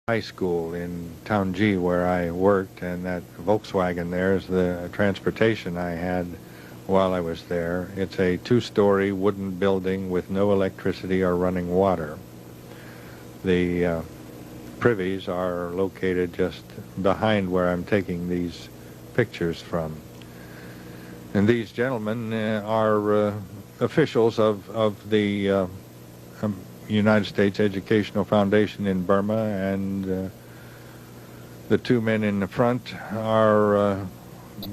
high school in Taunggyi where I worked, and that Volkswagen there is the transportation I had while I was there. It's a two-story wooden building with no electricity or running water. The privies are located just behind where I'm taking these pictures from. And these gentlemen are officials of the United States Educational Foundation in Burma, and the two men in the front are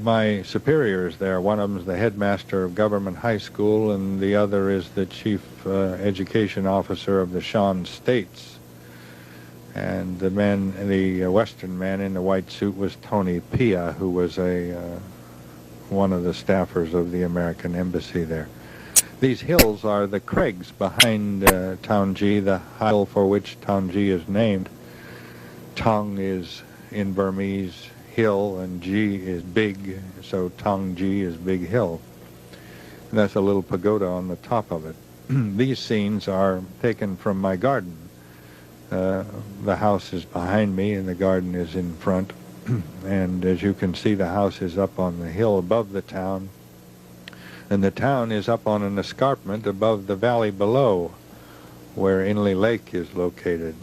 my superiors there. One of them is the headmaster of Government High School, and the other is the chief education officer of the Shan states. And the Western man in the white suit was Taunggyi, who was one of the staffers of the American embassy there. These hills are the crags behind Taunggyi, the hill for which Taunggyi is named. Taung is in Burmese hill, and Gyi is big, so Taunggyi is big hill. And that's a little pagoda on the top of it. These scenes are taken from my garden. The house is behind me and the garden is in front. And as you can see, the house is up on the hill above the town. And the town is up on an escarpment above the valley below, where Inle Lake is located.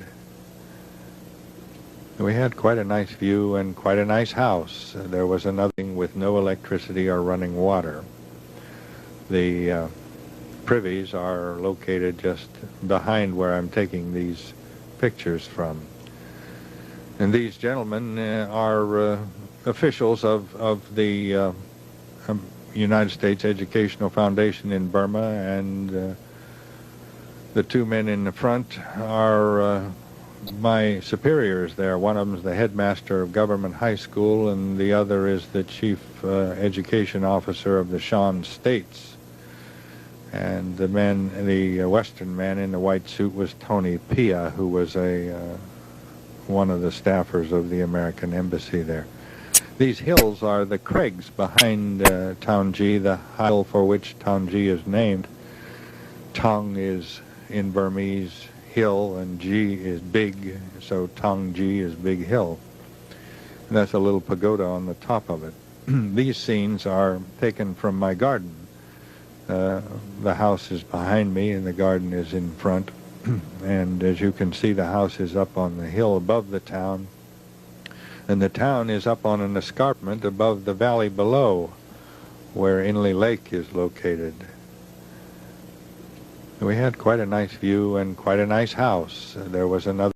We had quite a nice view and quite a nice house. There was another thing with no electricity or running water. The privies are located just behind where I'm taking these pictures from. And these gentlemen are officials of the United States Educational Foundation in Burma, and the two men in the front are my superiors there. One of them is the headmaster of Government High School, and the other is the chief education officer of the Shan states. And the Western man in the white suit was Taunggyi, who was one of the staffers of the American embassy there. These hills are the crags behind Taunggyi, the hill for which Taunggyi is named. Taung is in Burmese hill, and Gyi is big, so Taunggyi is big hill. And that's a little pagoda on the top of it. These scenes are taken from my garden. The house is behind me and the garden is in front. And as you can see, the house is up on the hill above the town. And the town is up on an escarpment above the valley below, where Inle Lake is located. We had quite a nice view and quite a nice house. There was another